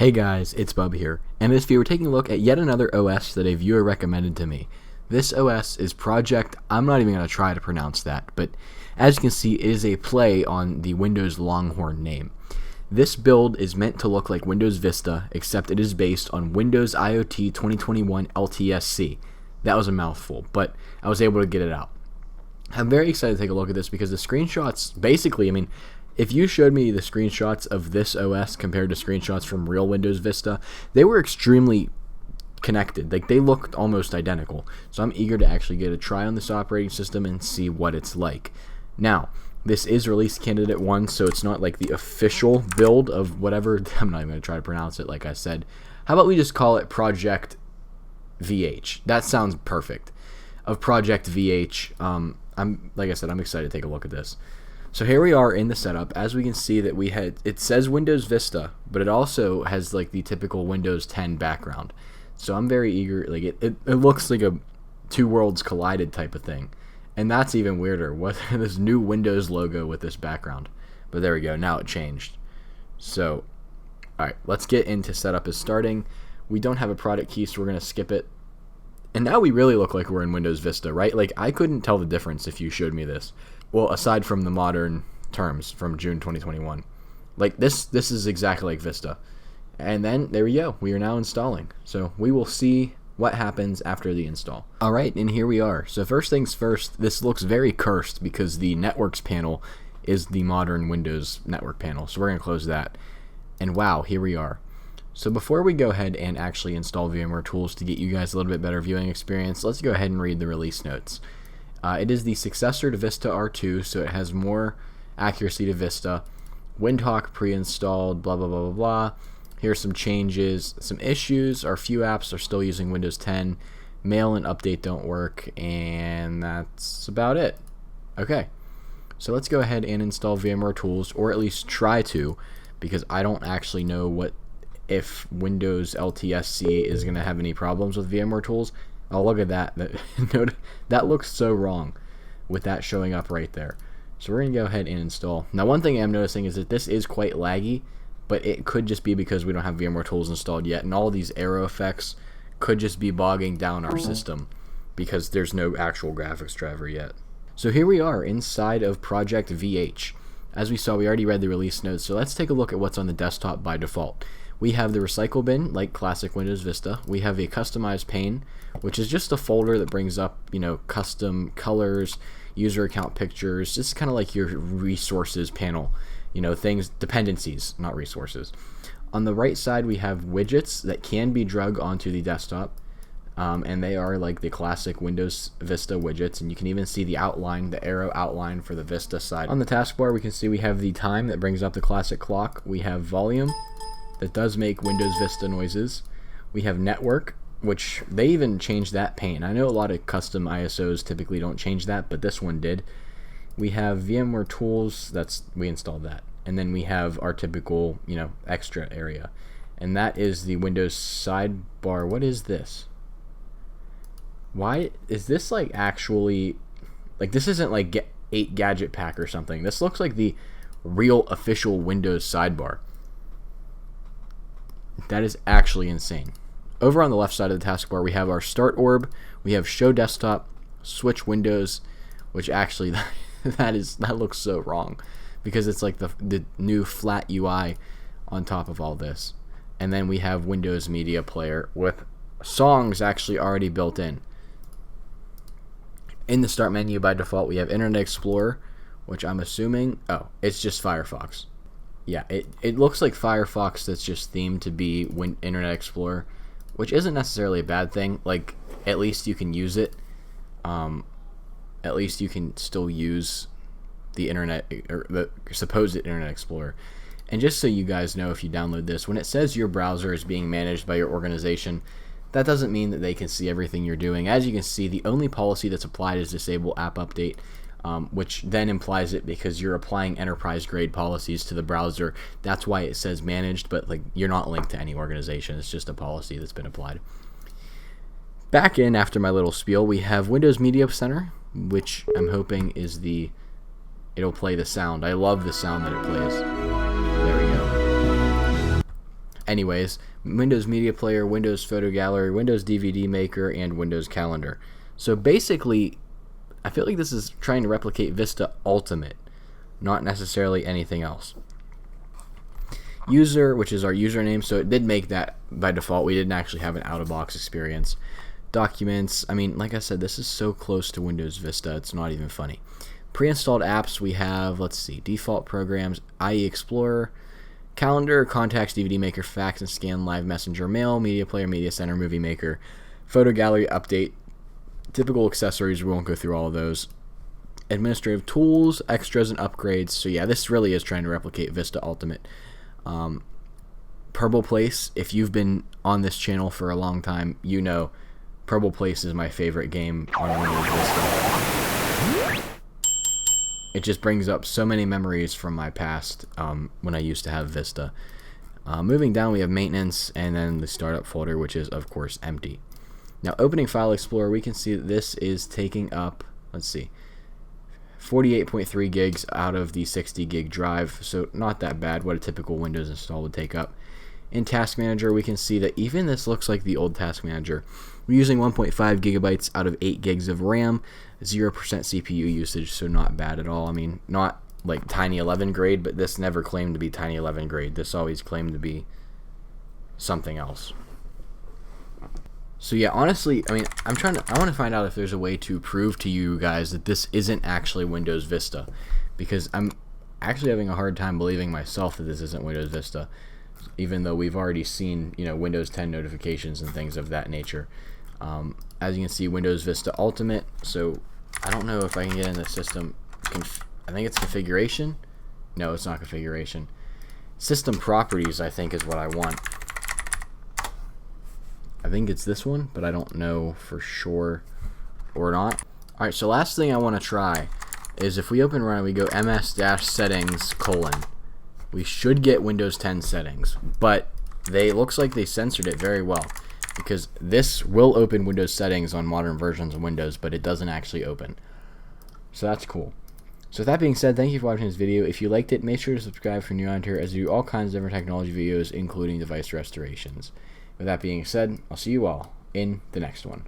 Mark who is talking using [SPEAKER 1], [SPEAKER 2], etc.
[SPEAKER 1] Hey guys, it's Bub here, and in this video we're taking a look at yet another OS that a viewer recommended to me. This OS is Project, I'm not even going to try to pronounce that, but as you can see it is a play on the Windows Longhorn name. This build is meant to look like Windows Vista, except it is based on Windows IoT 2021 LTSC. That was a mouthful, but I was able to get it out. I'm very excited to take a look at this because the screenshots, basically, if you showed me the screenshots of this OS compared to screenshots from real Windows Vista, they were extremely connected. Like, they looked almost identical. So I'm eager to actually get a try on this operating system and see what it's like. Now, this is release candidate 1, so it's not like the official build of whatever. I'm not even going to try to pronounce it like I said. How about we just call it Project VH? That sounds perfect. Of Project VH, like I said, I'm excited to take a look at this. So here we are in the setup. As we can see that it says Windows Vista, but it also has like the typical Windows 10 background. So I'm very eager. Like it looks like a two worlds collided type of thing. And that's even weirder. What this new Windows logo with this background. But there we go. Now it changed. So, all right, let's get into setup is starting. We don't have a product key, so we're going to skip it. And now we really look like we're in Windows Vista, right? Like, I couldn't tell the difference if you showed me this. Well, aside from the modern terms from June 2021. Like, this is exactly like Vista. And then, there we go. We are now installing. So, we will see what happens after the install. Alright, and here we are. So, first things first, this looks very cursed because the networks panel is the modern Windows network panel. So, we're going to close that. And wow, here we are. So before we go ahead and actually install VMware tools to get you guys a little bit better viewing experience, let's go ahead and read the release notes. It is the successor to Vista R2, so it has more accuracy to Vista. Windhawk pre-installed, blah, blah, blah, blah, blah. Here's some changes. Some issues. Our few apps are still using Windows 10. Mail and update don't work, and that's about it. Okay, so let's go ahead and install VMware tools, or at least try to, because I don't actually know if Windows LTSC is going to have any problems with VMware tools. Oh, look at that. That looks so wrong with that showing up right there. So we're going to go ahead and install. Now, one thing I'm noticing is that this is quite laggy, but it could just be because we don't have VMware tools installed yet, and all these aero effects could just be bogging down our system because there's no actual graphics driver yet. So here we are inside of Project VH. As we saw, we already read the release notes, so let's take a look at what's on the desktop by default. We have the recycle bin, like classic Windows Vista. We have a customized pane, which is just a folder that brings up, custom colors, user account pictures, just kind of like your resources panel, things, dependencies, not resources. On the right side, we have widgets that can be drug onto the desktop, and they are like the classic Windows Vista widgets, and you can even see the outline, the arrow outline for the Vista side. On the taskbar, we can see we have the time that brings up the classic clock. We have volume that does make Windows Vista noises. We have network, which they even changed that pane. I know a lot of custom ISOs typically don't change that, but this one did. We have VMware tools, we installed that. And then we have our typical, extra area. And that is the Windows sidebar. What is this? Why is this like actually, like this isn't like 8 gadget pack or something. This looks like the real official Windows sidebar. That is actually insane. Over on the left side of the taskbar, we have our start orb, we have show desktop, switch windows, which actually that looks so wrong because it's like the new flat UI on top of all this. And then we have Windows Media Player with songs actually already built in. In the start menu by default, we have Internet Explorer, which I'm assuming, it's just Firefox. Yeah, it looks like Firefox that's just themed to be Internet Explorer, which isn't necessarily a bad thing. Like, at least you can use it. At least you can still use the internet, or the supposed Internet Explorer. And just so you guys know, if you download this, when it says your browser is being managed by your organization, that doesn't mean that they can see everything you're doing. As you can see, the only policy that's applied is disable app update. Which then implies it because you're applying enterprise grade policies to the browser. That's why it says managed, but like you're not linked to any organization. It's just a policy that's been applied. Back in after my little spiel, we have Windows Media Center, which I'm hoping is it'll play the sound. I love the sound that it plays. There we go. anyways, Windows Media Player, Windows Photo Gallery, Windows DVD Maker, and Windows Calendar. So basically, I feel like this is trying to replicate Vista Ultimate, not necessarily anything else. User, which is our username, so it did make that by default. We didn't actually have an out-of-box experience. Documents, I mean, like I said, this is so close to Windows Vista, it's not even funny. Pre-installed apps, we have, let's see, default programs, IE Explorer, Calendar, Contacts, DVD Maker, Fax and Scan, Live Messenger, Mail, Media Player, Media Center, Movie Maker, Photo Gallery, Update, typical accessories, we won't go through all of those. Administrative tools, extras, and upgrades. So yeah, this really is trying to replicate Vista Ultimate. Purple Place, if you've been on this channel for a long time, you know Purple Place is my favorite game on Windows Vista. It just brings up so many memories from my past when I used to have Vista. Moving down, we have maintenance and then the startup folder, which is of course empty. Now opening File Explorer, we can see that this is taking up, let's see, 48.3 gigs out of the 60 gig drive, so not that bad, what a typical Windows install would take up. In Task Manager, we can see that even this looks like the old Task Manager. We're using 1.5 gigabytes out of 8 gigs of RAM, 0% CPU usage, so not bad at all. I mean, not like Tiny 11 grade, but this never claimed to be Tiny 11 grade. This always claimed to be something else. So yeah, honestly, I mean, I want to find out if there's a way to prove to you guys that this isn't actually Windows Vista, because I'm actually having a hard time believing myself that this isn't Windows Vista, even though we've already seen, you know, Windows 10 notifications and things of that nature. As you can see, Windows Vista Ultimate. So I don't know if I can get in the system. I think it's configuration. No, it's not configuration. System properties, I think, is what I want. I think it's this one, but I don't know for sure or not. Alright, so last thing I want to try is if we open Run, we go ms-settings : we should get Windows 10 settings, but looks like they censored it very well, because this will open Windows settings on modern versions of Windows, but it doesn't actually open. So that's cool. So with that being said, thank you for watching this video. If you liked it, make sure to subscribe for new on here, as we do all kinds of different technology videos, including device restorations. With that being said, I'll see you all in the next one.